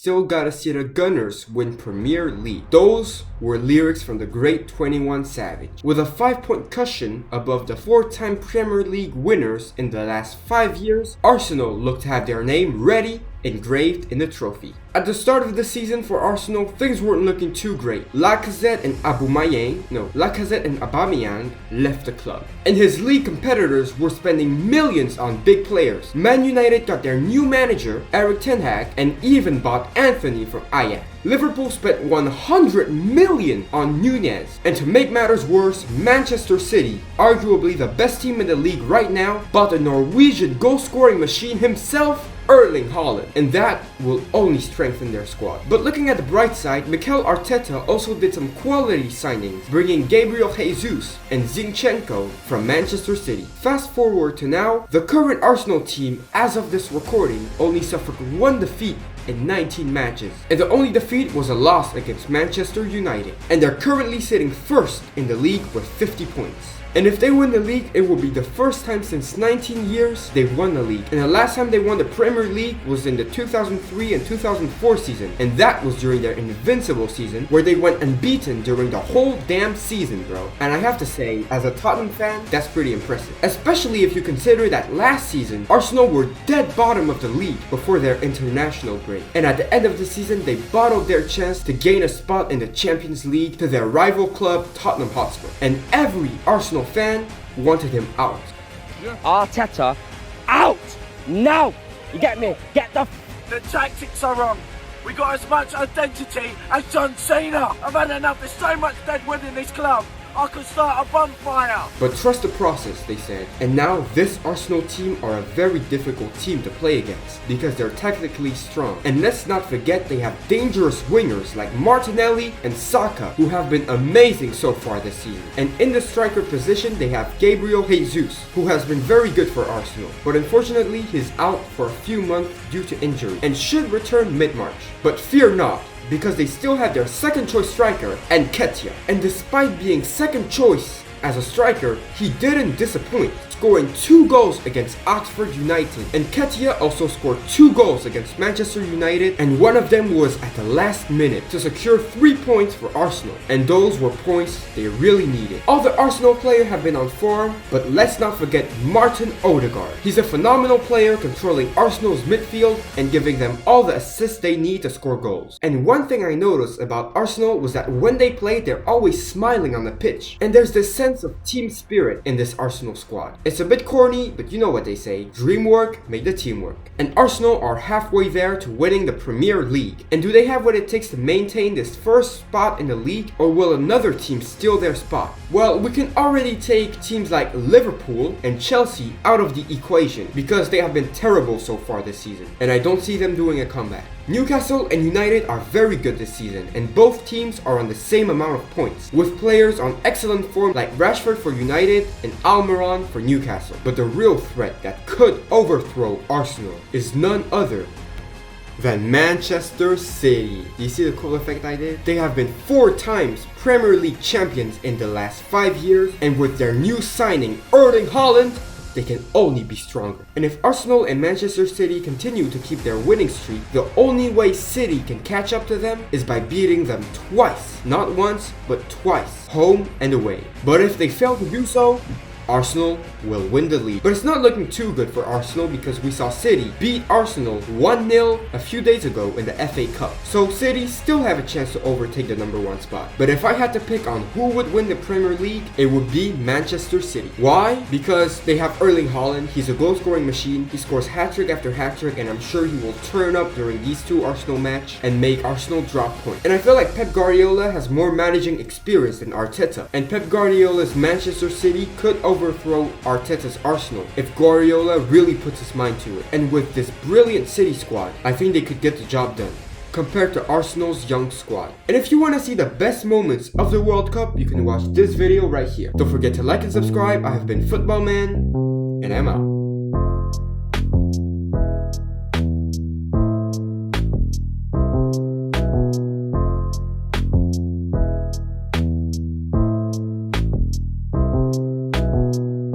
still gotta see the Gunners win Premier League. Those were lyrics from the great 21 Savage. With a 5-point cushion above the 4-time Premier League winners in the last 5 years, Arsenal looked to have their name ready engraved in the trophy. At the start of the season for Arsenal, things weren't looking too great. Lacazette and Aubameyang left the club. And his league competitors were spending millions on big players. Man United got their new manager, Erik ten Hag, and even bought Anthony from Ajax. Liverpool spent 100 million on Nunez. And to make matters worse, Manchester City, arguably the best team in the league right now, bought the Norwegian goal-scoring machine himself, Erling Haaland, and that will only strengthen their squad. But looking at the bright side, Mikel Arteta also did some quality signings, bringing Gabriel Jesus and Zinchenko from Manchester City. Fast forward to now, the current Arsenal team, as of this recording, only suffered 1 defeat in 19 matches, and the only defeat was a loss against Manchester United, and they're currently sitting first in the league with 50 points. And if they win the league, it will be the first time since 19 years they've won the league. And the last time they won the Premier League was in the 2003 and 2004 season. And that was during their invincible season, where they went unbeaten during the whole damn season, bro. And I have to say, as a Tottenham fan, that's pretty impressive. Especially if you consider that last season, Arsenal were dead bottom of the league before their international break. And at the end of the season, they bottled their chance to gain a spot in the Champions League to their rival club, Tottenham Hotspur. And every Arsenal fan wanted him out. Arteta, out! Now! You get me? Get the tactics are wrong. We got as much identity as John Cena. I've had enough. There's so much dead wood in this club. I could start a bonfire. But trust the process, they said. And now this Arsenal team are a very difficult team to play against because they're technically strong. And let's not forget they have dangerous wingers like Martinelli and Saka, who have been amazing so far this season. And in the striker position, they have Gabriel Jesus, who has been very good for Arsenal. But unfortunately, he's out for a few months due to injury and should return mid-March. But fear not, because they still had their second choice striker, Nketiah. And despite being second choice as a striker, he didn't disappoint, scoring 2 goals against Oxford United. And Nketiah also scored 2 goals against Manchester United, and one of them was at the last minute to secure 3 points for Arsenal. And those were points they really needed. All the Arsenal players have been on form, but let's not forget Martin Odegaard. He's a phenomenal player, controlling Arsenal's midfield and giving them all the assists they need to score goals. And one thing I noticed about Arsenal was that when they play, they're always smiling on the pitch. And there's this sense of team spirit in this Arsenal squad. It's a bit corny, but you know what they say, dream work make the team work. And Arsenal are halfway there to winning the Premier League. And do they have what it takes to maintain this first spot in the league, or will another team steal their spot? Well, we can already take teams like Liverpool and Chelsea out of the equation because they have been terrible so far this season, and I don't see them doing a comeback. Newcastle and United are very good this season, and both teams are on the same amount of points, with players on excellent form like Rashford for United and Almiron for Newcastle. But the real threat that could overthrow Arsenal is none other than Manchester City. Do you see the cool effect I did? They have been 4 times Premier League champions in the last 5 years, and with their new signing, Erling Haaland, they can only be stronger. And if Arsenal and Manchester City continue to keep their winning streak, the only way City can catch up to them is by beating them twice. Not once, but twice. Home and away. But if they fail to do so, Arsenal will win the league. But it's not looking too good for Arsenal because we saw City beat Arsenal 1-0 a few days ago in the FA Cup. So City still have a chance to overtake the number 1 spot. But if I had to pick on who would win the Premier League, it would be Manchester City. Why? Because they have Erling Haaland. He's a goal scoring machine. He scores hat-trick after hat-trick, and I'm sure he will turn up during these 2 Arsenal matches and make Arsenal drop points. And I feel like Pep Guardiola has more managing experience than Arteta. And Pep Guardiola's Manchester City could overthrow Arteta's Arsenal if Guardiola really puts his mind to it. And with this brilliant City squad, I think they could get the job done compared to Arsenal's young squad. And if you want to see the best moments of the World Cup, you can watch this video right here. Don't forget to like and subscribe. I have been Football Man, and I'm out.